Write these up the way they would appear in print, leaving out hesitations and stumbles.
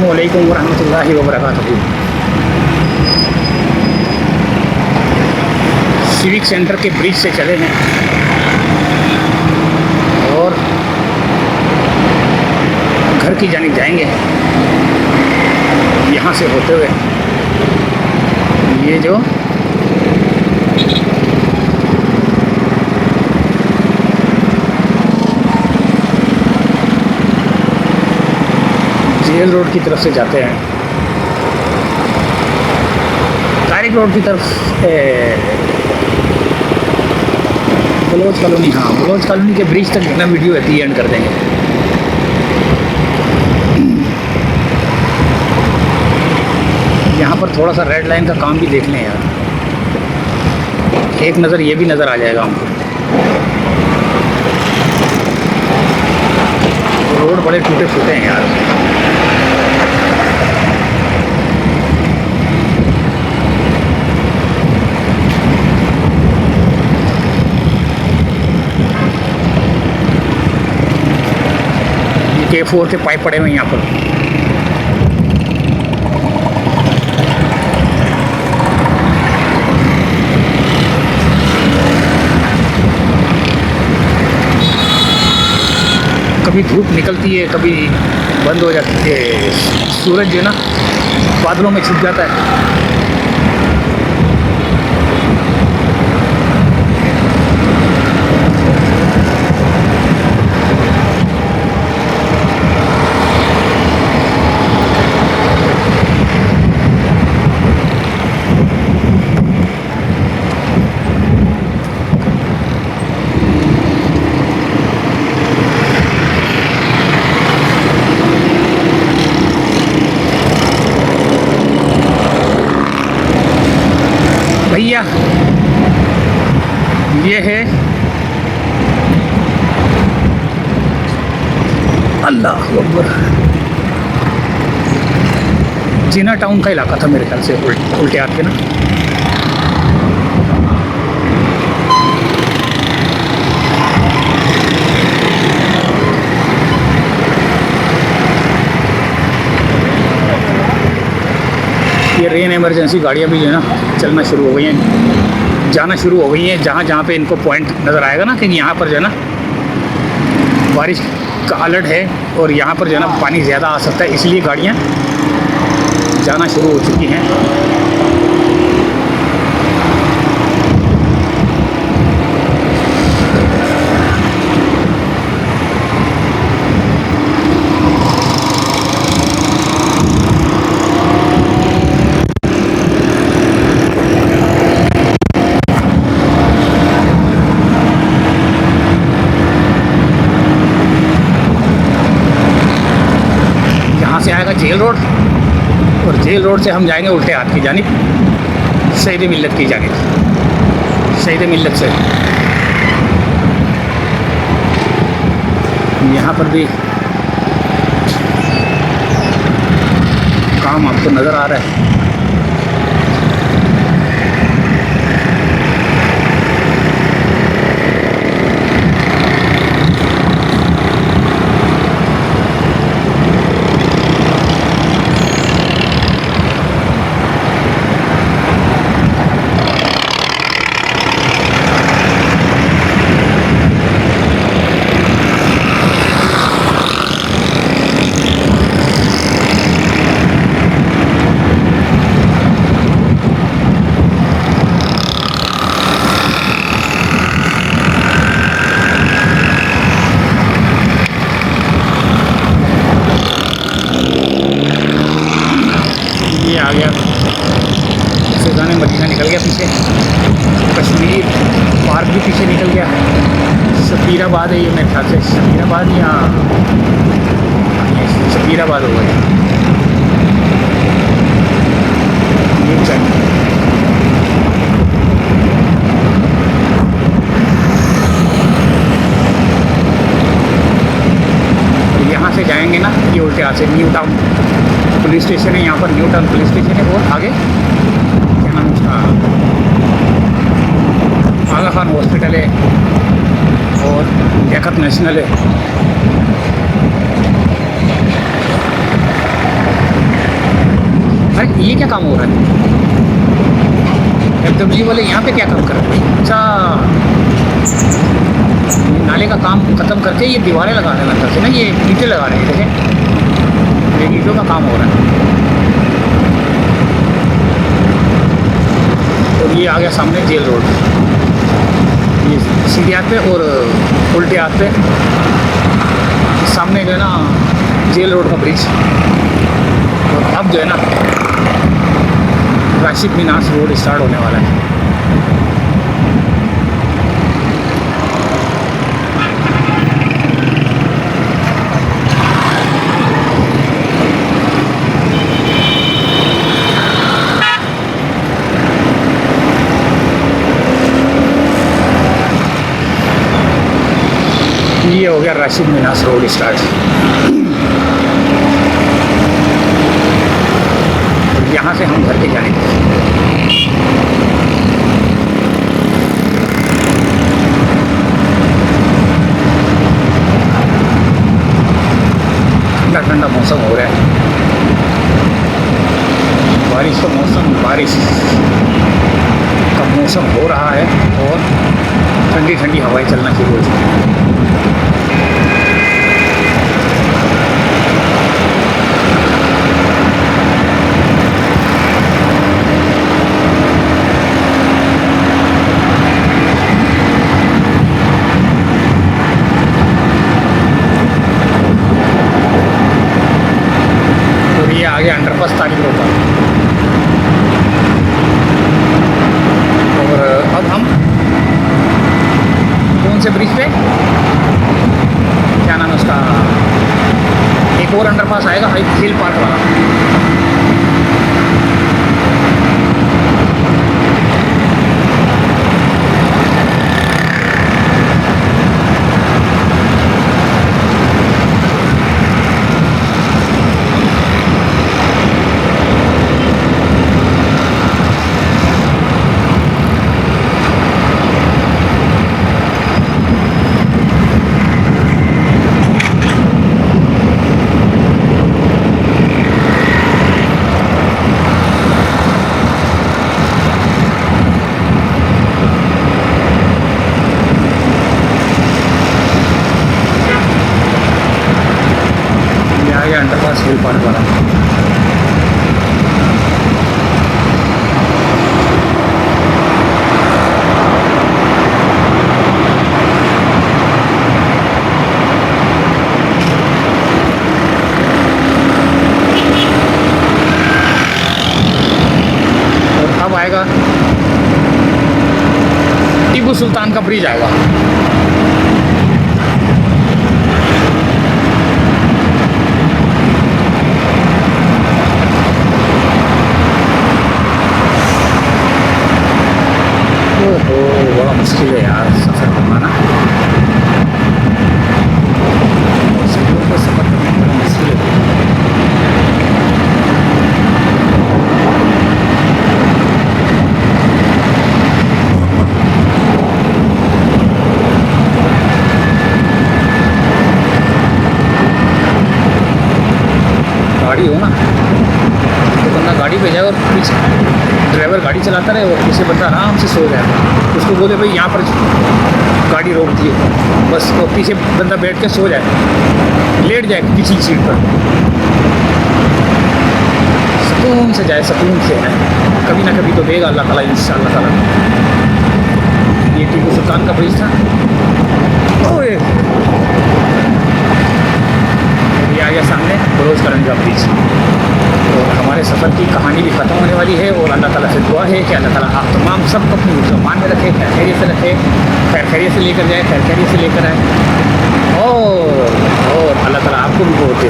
अस्सलामुअलैकुम वरहमतुल्लाहि वबरकातुहू। Civic centre के ब्रिज से चले हैं और घर की जानिब जाएंगे। यहाँ से होते हुए ये जो जेल रोड की तरफ से जाते हैं, तारिक रोड की तरफ बलोच कॉलोनी। हाँ, बलोच कॉलोनी के ब्रिज तक ना वीडियो एट दी एंड कर देंगे। यहाँ पर थोड़ा सा रेड लाइन का काम भी देख लें यार, एक नज़र ये भी नज़र आ जाएगा हमको। रोड बड़े टूटे फूटे हैं यार। K4 के पाइप पड़े हुए हैं यहाँ पर। कभी धूप निकलती है, कभी बंद हो जाती है। सूरज जो है ना बादलों में छुप जाता है। भैया ये है अल्लाह अकबर, जीना टाउन का इलाका था मेरे ख्याल से, उल्टे हाथ के ना। ये रेन इमरजेंसी गाड़ियाँ भी जो है ना चलना शुरू हो गई हैं, जाना शुरू हो गई हैं। जहाँ जहाँ पे इनको पॉइंट नज़र आएगा ना कि यहाँ पर जो है ना बारिश का अलर्ट है और यहाँ पर जो है ना पानी ज़्यादा आ सकता है, इसलिए गाड़ियाँ जाना शुरू हो चुकी हैं। से आएगा जेल रोड और जेल रोड से हम जाएंगे उल्टे हाथ की जानिब, शहीद मिल्लत की जानिब, शहीद मिल्लत से। यहाँ पर भी काम आपको नज़र आ रहा है। आ गया फैज़ान मदीना, निकल गया पीछे, कश्मीर पार्क भी पीछे निकल गया। शबीराबाद है ये मेरे ख्याल से, शबीराबाद या शबीराबाद होगा ये चाहिए। यहाँ से जाएंगे ना ये उल्टे हाथ से न्यू टाउन पुलिस स्टेशन है, यहाँ पर न्यू टाउन पुलिस स्टेशन है। और आगे क्या नाम उसका, आगा खान हॉस्पिटल है और लियाकत नेशनल है। अरे ये क्या काम हो रहा है? FWD वाले यहाँ पे क्या काम कर रहे हैं? अच्छा, नाले का काम ख़त्म करके ये दीवारें लगा रहे हैं अंदर से ना, ये ईंटें लगा रहे हैं। देखें, ये ईंटों का काम हो रहा है। और ये आ गया सामने जेल रोड। ये सीधे हाथ पे और उल्टे हाथ पे सामने जो है ना जेल रोड का ब्रिज। और अब जो है ना राशिद मीनास रोड स्टार्ट होने वाला है। ये हो गया राशिद मीनास रोड स्टार्ट। यहाँ से हम घर के जाएंगे। ठंडा ठंडा मौसम हो रहा है, बारिश का मौसम, बारिश का मौसम हो रहा है और ठंडी ठंडी हवाएं चलना शुरू हो चुकी हैं। आगे अंडरपास तारीख होता है। और अब हम कौन से ब्रिज पे, क्या नाम है उसका, एक और अंडरपास आएगा हिल पार्क वाला। अंडरपास हिल पार्क वाला। और अब आएगा टीपू सुल्तान का ब्रिज आएगा। बड़ा मुश्किल है यार सफ़र करना ना, सफ़र करना बड़ा मुश्किल है। गाड़ी हो ना तो बंदा गाड़ी पे जाए और पीछे ड्राइवर गाड़ी चलाता रहे और पीछे बंदा आराम से सो जाए। उसको बोले भाई यहाँ पर गाड़ी रोक दिए, बस वो पीछे बंदा बैठ के सो जाए, लेट जाए किसी सीट पर, सुकून से जाए, सुकून से है। कभी ना कभी तो देगा अल्लाह ताला, इंशाअल्लाह ताला। ये टीपू सुल्तान का ब्रिज था। ओए ये आ गया सामने बलोचगंज का ब्रिज। और हमारे सफ़र की कहानी भी ख़त्म होने वाली है और अल्लाह ताला से दुआ है कि अल्लाह ताला आप तमाम सबको अपनी मान में रखे, खैर खैरियत से रखे, खैर खैरियत से लेकर जाए, खैर खैरियत से लेकर आए। और अल्लाह ताला आपको भी बहुत दे।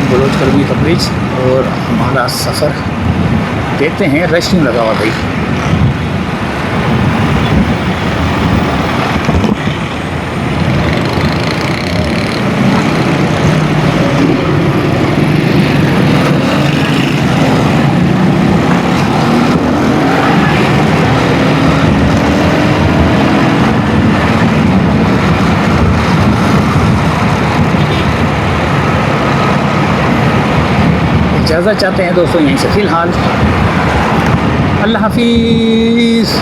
बलोचगंज का ब्रिज और हमारा सफ़र देखते हैं। रश क्यों लगा हुआ भाई? इजाज़त चाहते हैं दोस्तों यहीं से फ़िलहाल। अल्लाह हाफिज़।